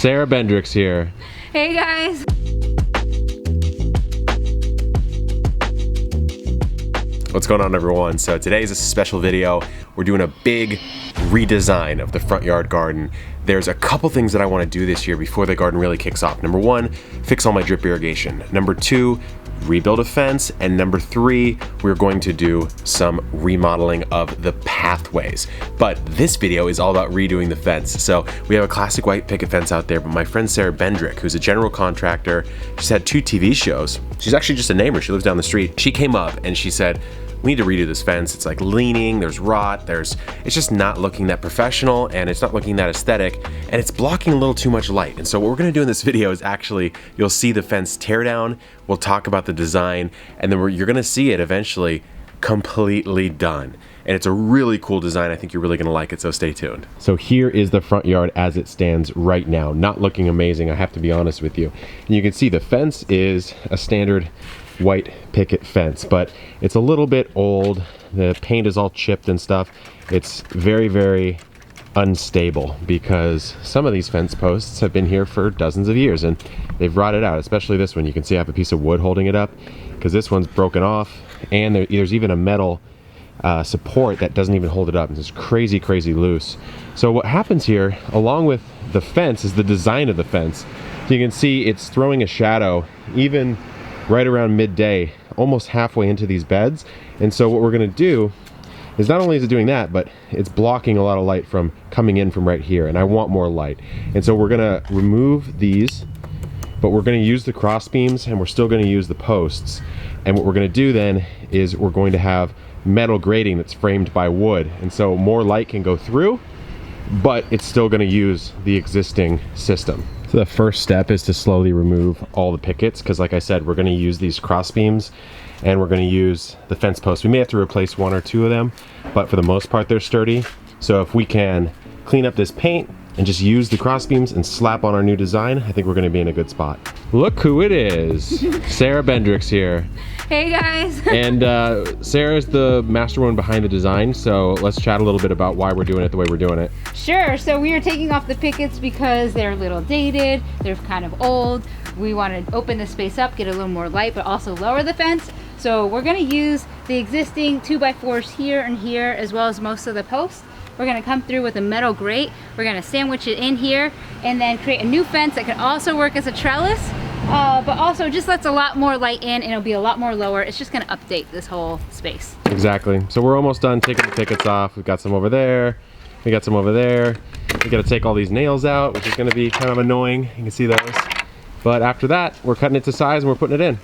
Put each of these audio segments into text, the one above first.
Sara Bendrick's here. Hey guys. What's going on, everyone? So today's a special video. We're doing a big redesign of the front yard garden. There's a couple things that I want to do this year before the garden really kicks off. Number one, fix all my drip irrigation. Number two, rebuild a fence. And number three, we're going to do some remodeling of the pathways. But this video is all about redoing the fence. So we have a classic white picket fence out there, but my friend Sara Bendrick, who's a general contractor, she's had 2 TV shows. She's actually just a neighbor. She lives down the street. She came up and she said, we need to redo this fence. It's like leaning, there's rot, it's just not looking that professional, and it's not looking that aesthetic, and it's blocking a little too much light. And so what we're gonna do in this video is actually, you'll see the fence tear down, we'll talk about the design, and then you're gonna see it eventually completely done. And it's a really cool design. I think you're really gonna like it, so stay tuned. So here is the front yard as it stands right now. Not looking amazing, I have to be honest with you. And you can see the fence is a standard white picket fence, but it's a little bit old. The paint is all chipped and stuff. It's very, very unstable because some of these fence posts have been here for dozens of years and they've rotted out, especially this one. You can see I have a piece of wood holding it up because this one's broken off, and there's even a metal support that doesn't even hold it up. It's just crazy, crazy loose. So what happens here, along with the fence, is the design of the fence. So you can see it's throwing a shadow even right around midday, almost halfway into these beds. And so what we're gonna do is, not only is it doing that, but it's blocking a lot of light from coming in from right here, and I want more light. And so we're gonna remove these, but we're gonna use the cross beams, and we're still gonna use the posts. And what we're gonna do then is we're going to have metal grating that's framed by wood, and so more light can go through, but it's still gonna use the existing system. So the first step is to slowly remove all the pickets, because like I said, we're gonna use these cross beams and we're gonna use the fence posts. We may have to replace 1 or 2 of them, but for the most part they're sturdy. So if we can clean up this paint and just use the cross beams and slap on our new design, I think we're gonna be in a good spot. Look who it is. Sara Bendrick's here. Hey guys. And Sarah's the mastermind behind the design, so let's chat a little bit about why we're doing it the way we're doing it. Sure, so we are taking off the pickets because they're a little dated, they're kind of old. We want to open the space up, get a little more light, but also lower the fence. So we're gonna use the existing 2x4s here and here, as well as most of the posts. We're gonna come through with a metal grate. We're gonna sandwich it in here and then create a new fence that can also work as a trellis, but also just lets a lot more light in, and it'll be a lot more lower. It's just gonna update this whole space. Exactly. So we're almost done taking the pickets off. We've got some over there. We got some over there. We gotta take all these nails out, which is gonna be kind of annoying. You can see those. But after that, we're cutting it to size and we're putting it in.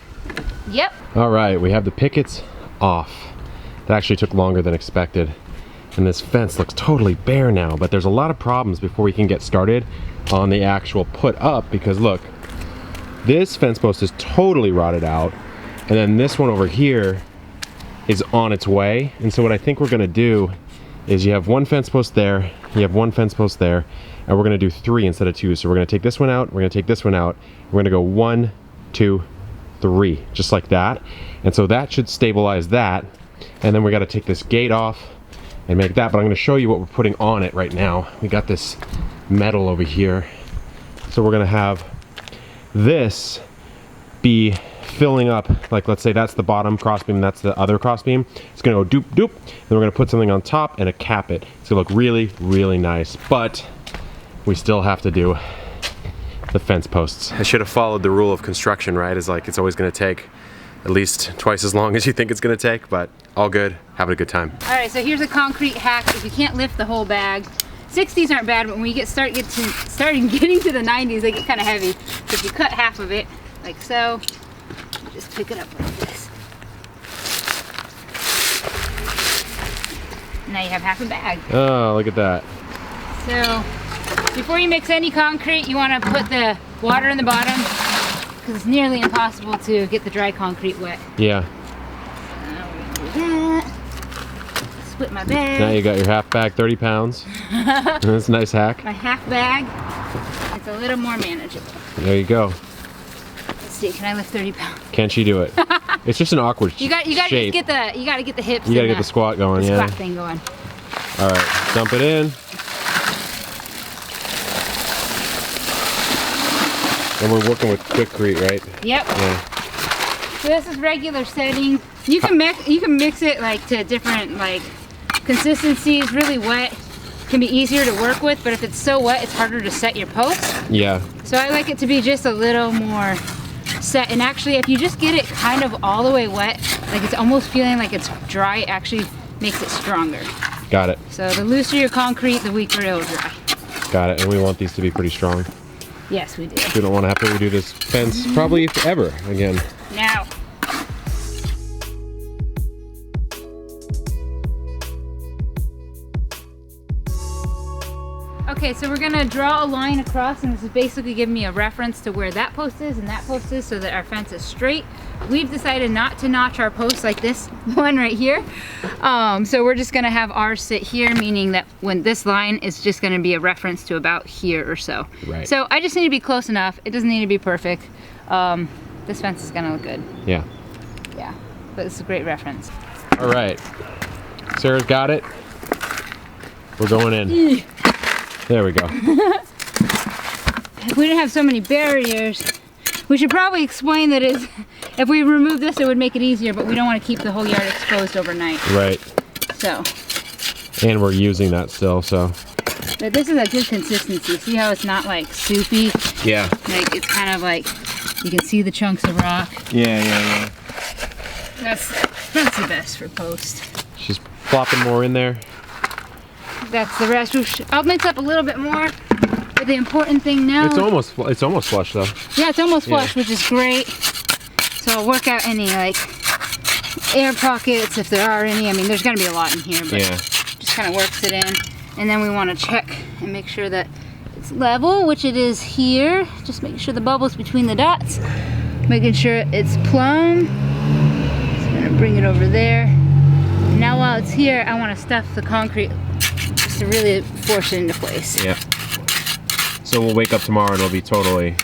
Yep. All right, we have the pickets off. That actually took longer than expected. And this fence looks totally bare now, but there's a lot of problems before we can get started on the actual put up, because look, this fence post is totally rotted out, and then this one over here is on its way. And so what I think we're gonna do is, you have 1 fence post there, you have 1 fence post there, and we're gonna do 3 instead of 2. So we're gonna take this one out, we're gonna take this one out, we're gonna go 1, 2, 3, just like that. And so that should stabilize that. And then we gotta take this gate off and make that, but I'm gonna show you what we're putting on it right now. We got this metal over here. So we're gonna have this be filling up, like let's say that's the bottom crossbeam, that's the other crossbeam. It's gonna go doop doop, then we're gonna put something on top and a cap it. It's gonna look really, really nice, but we still have to do the fence posts. I should have followed the rule of construction, right? Is like, it's always gonna take at least twice as long as you think it's gonna take, but all good, having a good time. All right, so here's a concrete hack. If you can't lift the whole bag, 60s aren't bad, but when you starting getting to the 90s, they get kind of heavy. So if you cut half of it, like so, just pick it up like this. Now you have half a bag. Oh, look at that. So before you mix any concrete, you want to put the water in the bottom, because it's nearly impossible to get the dry concrete wet. Yeah. Now we're gonna do that. Split my bag. Now you got your half bag, 30 pounds. That's a nice hack. My half bag, it's a little more manageable. There you go. Let's see, can I lift 30 pounds? Can she do it? It's just an awkward You gotta shape. get the hips. You gotta get the squat going, the yeah. squat thing going. All right, dump it in. And we're working with quickcrete, right? Yep. Yeah. So this is regular setting. You can mix it like to different like consistencies. Really wet can be easier to work with, but if it's so wet, it's harder to set your post. Yeah. So I like it to be just a little more set. And actually, if you just get it kind of all the way wet, like it's almost feeling like it's dry, it actually makes it stronger. Got it. So the looser your concrete, the weaker it'll dry. Got it. And we want these to be pretty strong. Yes, we do. We don't want to have to redo this fence probably ever again. Now. Okay, so we're gonna draw a line across, and this is basically giving me a reference to where that post is and that post is so that our fence is straight. We've decided not to notch our posts like this one right here. So we're just gonna have ours sit here, meaning that when this line is just gonna be a reference to about here or so. Right. So I just need to be close enough. It doesn't need to be perfect. This fence is gonna look good. Yeah. Yeah, but it's a great reference. All right. Sarah's got it. We're going in. There we go. If we didn't have so many barriers, we should probably explain that if we remove this, it would make it easier, but we don't want to keep the whole yard exposed overnight. Right. So. And we're using that still, so. But this is a good consistency. See how it's not like soupy? Yeah. Like it's kind of like, you can see the chunks of rock. Yeah. That's the best for post. She's plopping more in there. That's the rest. I'll mix up a little bit more, but the important thing now. It's almost flush though. Yeah, it's almost flush, which is great. So I'll work out any like air pockets if there are any. I mean, there's gonna be a lot in here, but just kind of works it in. And then we want to check and make sure that it's level, which it is here. Just making sure the bubbles between the dots, making sure it's plumb. Just gonna bring it over there. And now while it's here, I want to stuff the concrete to really force it into place. Yeah. So we'll wake up tomorrow and it'll be totally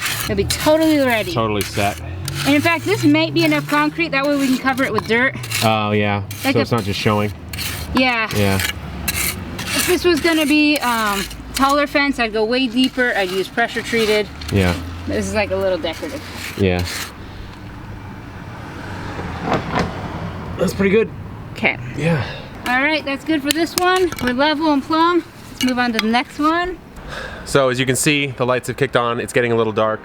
ready. Totally set. And in fact, this might be enough concrete. That way we can cover it with dirt. Oh yeah. Like so it's not just showing. Yeah. Yeah. If this was gonna be taller fence, I'd go way deeper. I'd use pressure treated. Yeah. This is like a little decorative. Yeah. That's pretty good. Okay. Yeah. All right, that's good for this one. We're level and plumb. Let's move on to the next one. So as you can see, the lights have kicked on. It's getting a little dark.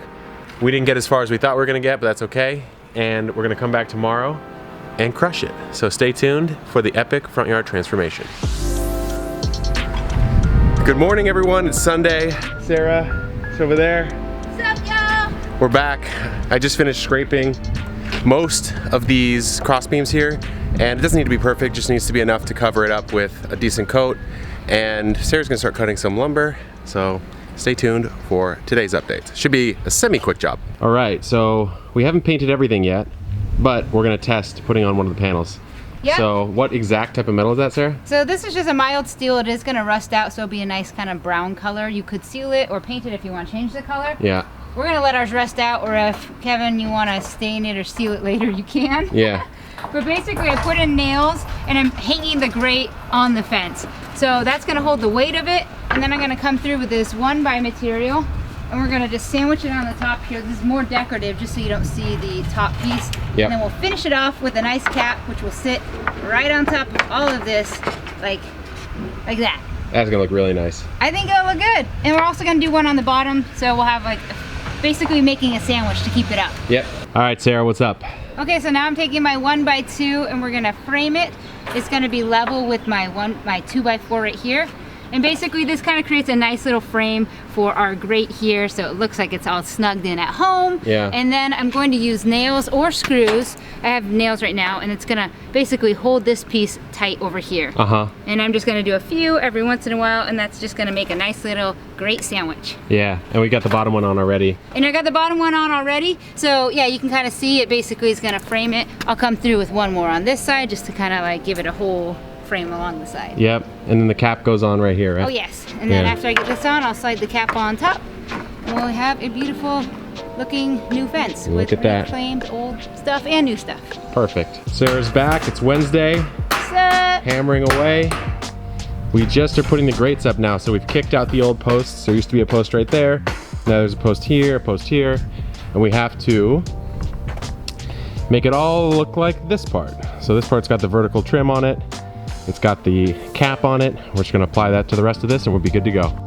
We didn't get as far as we thought we were gonna get, but that's okay. And we're gonna come back tomorrow and crush it. So stay tuned for the epic front yard transformation. Good morning, everyone. It's Sunday. Sarah, it's over there. What's up, y'all? We're back. I just finished scraping most of these crossbeams here, and it doesn't need to be perfect, just needs to be enough to cover it up with a decent coat. And Sarah's gonna start cutting some lumber, so stay tuned for today's update. Should be a semi-quick job. All right, so we haven't painted everything yet, but we're gonna test putting on one of the panels. Yep. So what exact type of metal is that, Sarah? So this is just a mild steel. It is gonna rust out, so it'll be a nice kind of brown color. You could seal it or paint it if you want to change the color. Yeah. We're gonna let ours rust out, or if Kevin, you wanna stain it or seal it later, you can. Yeah. But basically I put in nails and I'm hanging the grate on the fence. So that's gonna hold the weight of it. And then I'm gonna come through with this 1x material and we're gonna just sandwich it on the top here. This is more decorative just so you don't see the top piece. Yep. And then we'll finish it off with a nice cap, which will sit right on top of all of this, like that. That's gonna look really nice. I think it'll look good. And we're also gonna do one on the bottom, so we'll have like basically making a sandwich to keep it up. Yep. All right, Sarah, what's up? Okay, so now I'm taking my 1x2 and we're gonna frame it. It's gonna be level with my 2x4 right here. And basically this kind of creates a nice little frame for our grate here, so it looks like it's all snugged in at home. Yeah. And then I'm going to use nails or screws. I have nails right now, and it's gonna basically hold this piece tight over here. Uh-huh. And I'm just gonna do a few every once in a while, and that's just gonna make a nice little grate sandwich. Yeah, and we got the bottom one on already. And I got the bottom one on already, so yeah, you can kind of see it basically is gonna frame it. I'll come through with one more on this side just to kind of like give it a whole frame along the side. Yep, and then the cap goes on right here, right? Oh yes, and then Yeah. after I get this on, I'll slide the cap on top, and we'll have a beautiful looking new fence. Look at that. Reclaimed old stuff and new stuff. Perfect. Sarah's back, it's Wednesday, What's up? hammering away. We just are putting the grates up now, so we've kicked out the old posts. There used to be a post right there. Now there's a post here, and we have to make it all look like this part. So this part's got the vertical trim on it. It's got the cap on it. We're just gonna apply that to the rest of this and we'll be good to go.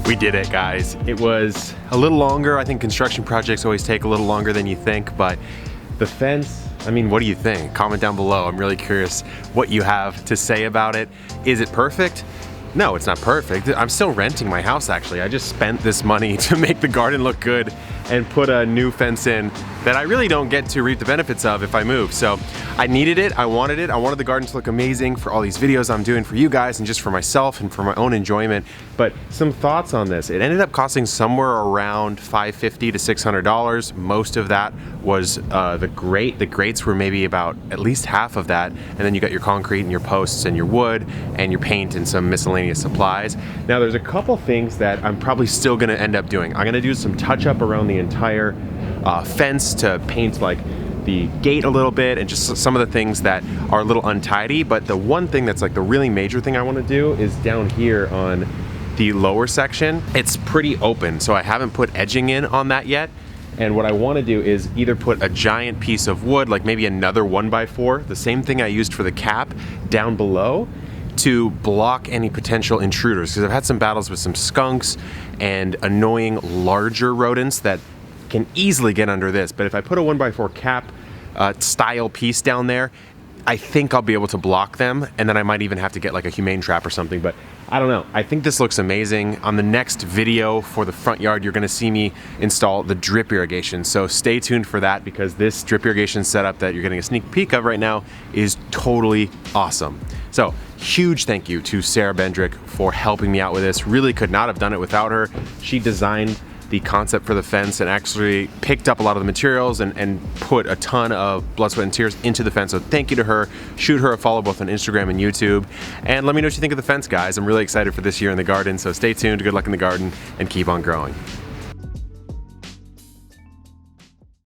We did it, guys. It was a little longer. I think construction projects always take a little longer than you think, but the fence, I mean, what do you think? Comment down below. I'm really curious what you have to say about it. Is it perfect? No, it's not perfect. I'm still renting my house, actually. I just spent this money to make the garden look good and put a new fence in that I really don't get to reap the benefits of if I move. So I needed it, I wanted it. I wanted the garden to look amazing for all these videos I'm doing for you guys and just for myself and for my own enjoyment. But some thoughts on this. It ended up costing somewhere around $550 to $600. Most of that was the grate. The grates were maybe about at least half of that. And then you got your concrete and your posts and your wood and your paint and some miscellaneous supplies. Now there's a couple things that I'm probably still gonna end up doing. I'm gonna do some touch up around the entire fence to paint like the gate a little bit and just some of the things that are a little untidy. But the one thing that's like the really major thing I want to do is down here on the lower section. It's pretty open, so I haven't put edging in on that yet. And what I want to do is either put a giant piece of wood, like maybe another 1x4, the same thing I used for the cap, down below to block any potential intruders. Because I've had some battles with some skunks and annoying larger rodents that can easily get under this. But if I put a 1x4 cap style piece down there, I think I'll be able to block them, and then I might even have to get like a humane trap or something, but I don't know. I think this looks amazing. On the next video for the front yard, you're gonna see me install the drip irrigation. So stay tuned for that, because this drip irrigation setup that you're getting a sneak peek of right now is totally awesome. So huge thank you to Sara Bendrick for helping me out with this. Really could not have done it without her. She designed the concept for the fence and actually picked up a lot of the materials and put a ton of blood, sweat, and tears into the fence. So thank you to her. Shoot her a follow both on Instagram and YouTube. And let me know what you think of the fence, guys. I'm really excited for this year in the garden. So stay tuned. Good luck in the garden and keep on growing.